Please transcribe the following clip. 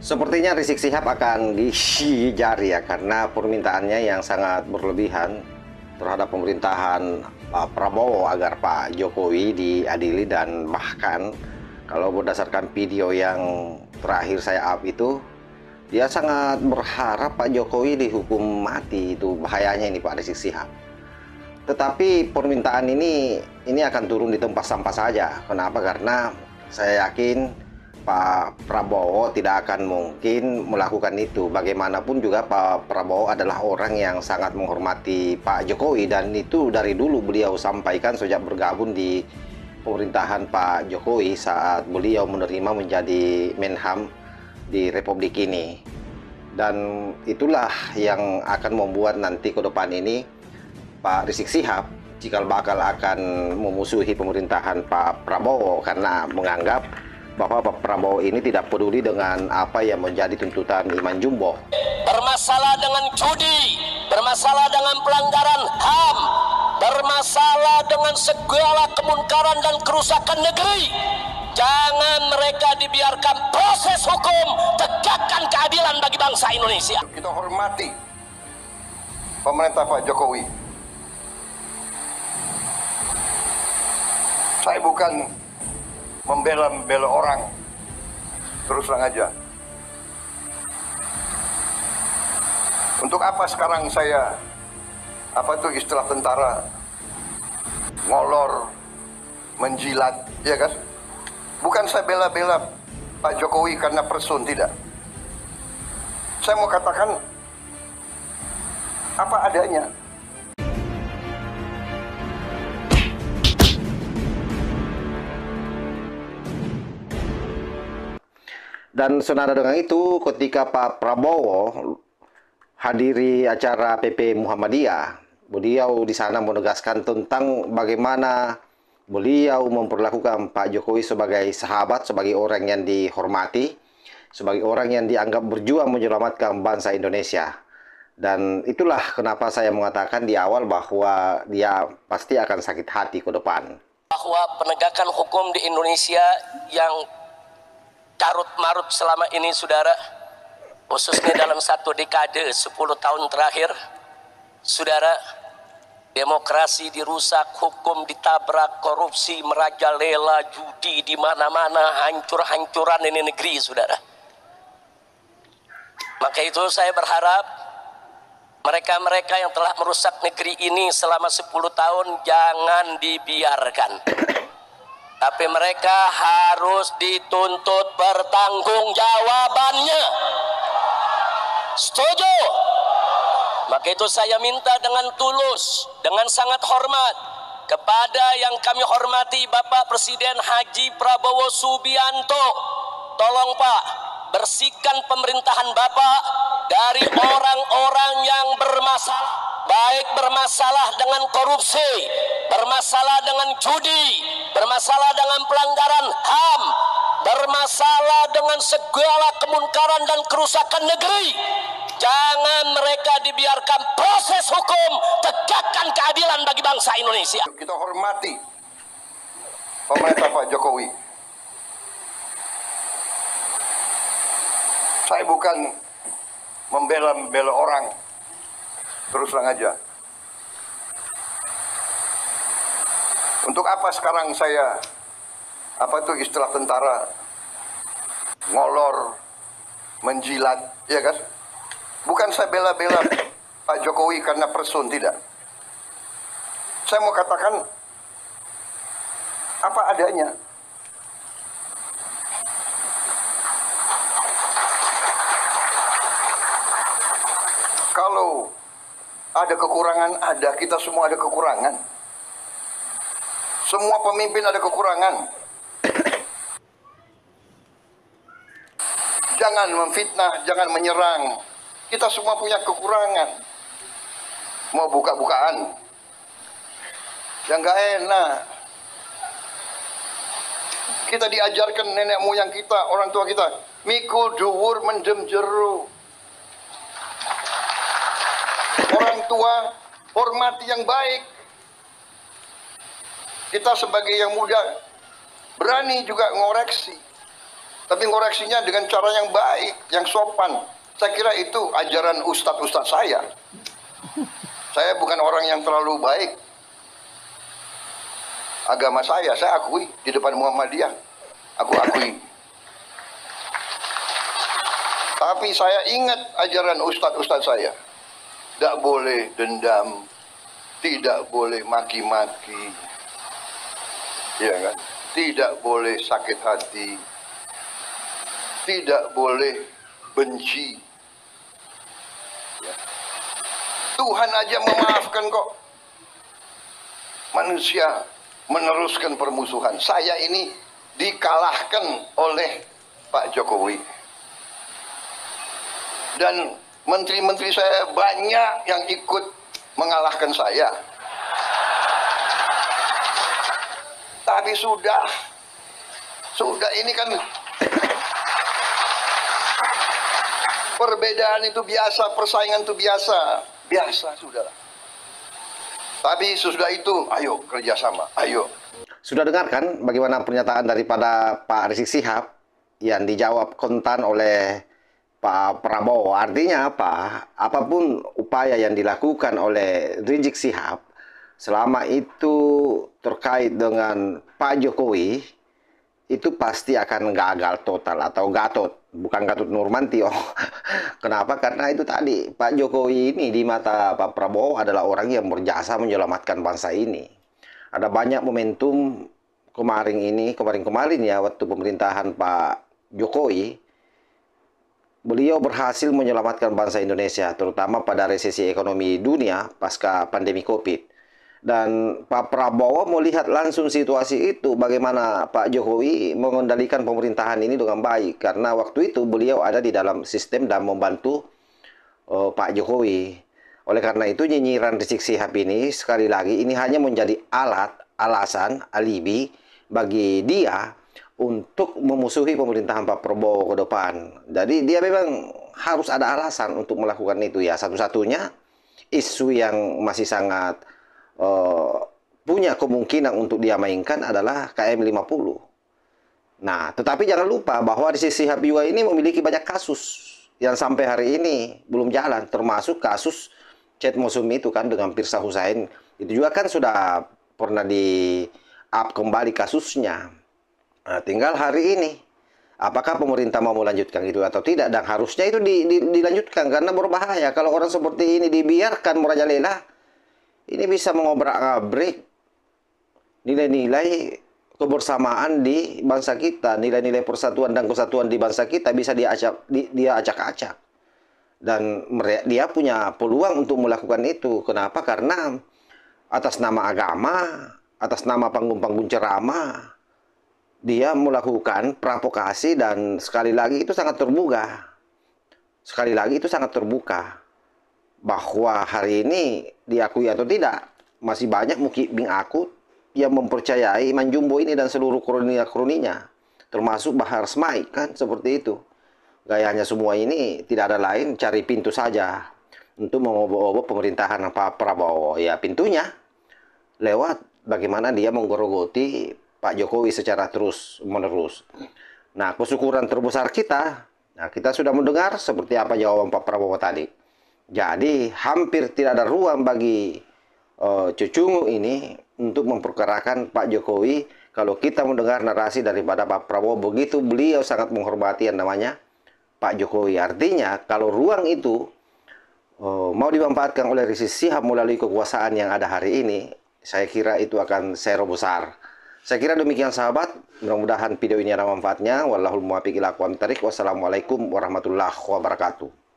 Sepertinya Rizik Syihab akan dijari ya, karena permintaannya yang sangat berlebihan terhadap pemerintahan Pak Prabowo agar Pak Jokowi diadili. Dan bahkan kalau berdasarkan video yang terakhir saya up itu, dia sangat berharap Pak Jokowi dihukum mati. Itu bahayanya ini Pak Rizik Syihab. Tetapi permintaan ini akan turun di tempat sampah saja. Kenapa? Karena saya yakin Pak Prabowo tidak akan mungkin melakukan itu. Bagaimanapun juga Pak Prabowo adalah orang yang sangat menghormati Pak Jokowi, dan itu dari dulu beliau sampaikan sejak bergabung di pemerintahan Pak Jokowi saat beliau menerima menjadi Menham di Republik ini. Dan itulah yang akan membuat nanti ke depan ini Pak Rizik Syihab jika bakal akan memusuhi pemerintahan Pak Prabowo, karena menganggap bahwa Pak Prabowo ini tidak peduli dengan apa yang menjadi tuntutan Iman Jumbo. Bermasalah dengan judi, bermasalah dengan pelanggaran HAM, bermasalah dengan segala kemungkaran dan kerusakan negeri. Jangan mereka dibiarkan proses hukum, tegakkan keadilan bagi bangsa Indonesia. Kita hormati pemerintah Pak Jokowi. Saya bukan membela orang, terus terang aja. Untuk apa sekarang saya, apa itu istilah tentara, ngolor, menjilat, ya kan? Bukan saya bela-bela Pak Jokowi karena person, tidak. Saya mau katakan apa adanya. Dan senada dengan itu, ketika Pak Prabowo hadiri acara PP Muhammadiyah, beliau di sana menegaskan tentang bagaimana beliau memperlakukan Pak Jokowi sebagai sahabat, sebagai orang yang dihormati, sebagai orang yang dianggap berjuang menyelamatkan bangsa Indonesia. Dan itulah kenapa saya mengatakan di awal bahwa dia pasti akan sakit hati ke depan. Bahwa penegakan hukum di Indonesia yang carut-marut selama ini, saudara, khususnya dalam satu dekade 10 tahun terakhir, saudara, demokrasi dirusak, hukum ditabrak, korupsi merajalela, judi di mana-mana, hancur-hancuran ini negeri, saudara. Maka itu saya berharap mereka-mereka yang telah merusak negeri ini selama 10 tahun jangan dibiarkan. Tapi mereka harus dituntut pertanggungjawabannya. Setuju? Maka itu saya minta dengan tulus, dengan sangat hormat kepada yang kami hormati Bapak Presiden Haji Prabowo Subianto. Tolong Pak, bersihkan pemerintahan Bapak dari orang-orang yang bermasalah, baik bermasalah dengan korupsi, bermasalah dengan judi, bermasalah dengan pelanggaran HAM, bermasalah dengan segala kemungkaran dan kerusakan negeri. Jangan mereka dibiarkan proses hukum, tegakkan keadilan bagi bangsa Indonesia. Kita hormati pemerintah Pak Jokowi. Saya bukan membela orang, terus terang aja. Untuk apa sekarang saya, apa itu istilah tentara, ngolor, menjilat, ya kan? Bukan saya bela-bela Pak Jokowi karena person, tidak. Saya mau katakan apa adanya. Kalau ada kekurangan, ada, kita semua ada kekurangan. Semua pemimpin ada kekurangan. Jangan memfitnah, jangan menyerang. Kita semua punya kekurangan. Mau buka-bukaan, yang gak enak. Kita diajarkan nenek moyang kita, orang tua kita, mikul dhuwur mendem jero. Orang tua hormati yang baik. Kita sebagai yang muda berani juga ngoreksi. Tapi ngoreksinya dengan cara yang baik, yang sopan. Saya kira itu ajaran ustadz-ustadz saya. Saya bukan orang yang terlalu baik. Agama saya akui di depan Muhammadiyah. Aku akui. Tapi saya ingat ajaran ustadz-ustadz saya. Tidak boleh dendam, tidak boleh maki-maki, ya kan? Tidak boleh sakit hati, tidak boleh benci. Ya. Tuhan aja memaafkan kok. Manusia meneruskan permusuhan. Saya ini dikalahkan oleh Pak Jokowi. Dan menteri-menteri saya banyak yang ikut mengalahkan saya. Tapi sudah ini kan perbedaan itu biasa, persaingan itu biasa sudahlah. Tapi sesudah itu, ayo kerjasama, ayo. Sudah dengarkan bagaimana pernyataan daripada Pak Rizik Sihab yang dijawab kontan oleh Pak Prabowo. Artinya apa? Apapun upaya yang dilakukan oleh Rizik Sihab selama itu terkait dengan Pak Jokowi, itu pasti akan gagal total atau gatot. Bukan Gatot Nurmantio. Kenapa? Karena itu tadi, Pak Jokowi ini di mata Pak Prabowo adalah orang yang berjasa menyelamatkan bangsa ini. Ada banyak momentum kemarin ya, waktu pemerintahan Pak Jokowi, beliau berhasil menyelamatkan bangsa Indonesia, terutama pada resesi ekonomi dunia pasca pandemi COVID. Dan Pak Prabowo melihat langsung situasi itu, bagaimana Pak Jokowi mengendalikan pemerintahan ini dengan baik. Karena waktu itu beliau ada di dalam sistem dan membantu Pak Jokowi. Oleh karena itu nyinyiran Rizik Sihab ini, sekali lagi, ini hanya menjadi alasan, alibi bagi dia untuk memusuhi pemerintahan Pak Prabowo ke depan. Jadi dia memang harus ada alasan untuk melakukan itu ya. Satu-satunya isu yang masih sangat punya kemungkinan untuk dia mainkan adalah KM 50. Nah, tetapi jangan lupa bahwa Rizik Sihab juga ini memiliki banyak kasus yang sampai hari ini belum jalan, termasuk kasus chat mesum itu kan dengan Pirsa Husain. Itu juga kan sudah pernah di-up kembali kasusnya. Nah, tinggal hari ini apakah pemerintah mau melanjutkan itu atau tidak, dan harusnya itu dilanjutkan karena berbahaya kalau orang seperti ini dibiarkan merajalela. Ini bisa mengobrak-abrik nilai-nilai kebersamaan di bangsa kita, nilai-nilai persatuan dan kesatuan di bangsa kita bisa dia acak-acak. Dan dia punya peluang untuk melakukan itu. Kenapa? Karena atas nama agama, atas nama panggung-panggung ceramah, dia melakukan provokasi dan sekali lagi itu sangat terbuka. Sekali lagi itu sangat terbuka. Bahwa hari ini diakui atau tidak, masih banyak mukibing akut yang mempercayai Manjumbo ini dan seluruh kroni-kroninya, termasuk Bahar Smai kan seperti itu. Gayanya semua ini tidak ada lain, cari pintu saja untuk mengobok-obok pemerintahan Pak Prabowo. Ya pintunya lewat bagaimana dia menggerogoti Pak Jokowi secara terus-menerus. Nah, kesyukuran terbesar kita, kita sudah mendengar seperti apa jawaban Pak Prabowo tadi. Jadi hampir tidak ada ruang bagi Cucungu ini untuk memperkarakan Pak Jokowi kalau kita mendengar narasi daripada Pak Prabowo. Begitu beliau sangat menghormati yang namanya Pak Jokowi. Artinya kalau ruang itu mau dimanfaatkan oleh Rizik Sihab melalui kekuasaan yang ada hari ini, saya kira itu akan sero besar. Saya kira demikian sahabat. Mudah-mudahan video ini ada manfaatnya. Wallahul muwaffiq ila aqwamit thoriq. Wassalamualaikum warahmatullahi wabarakatuh.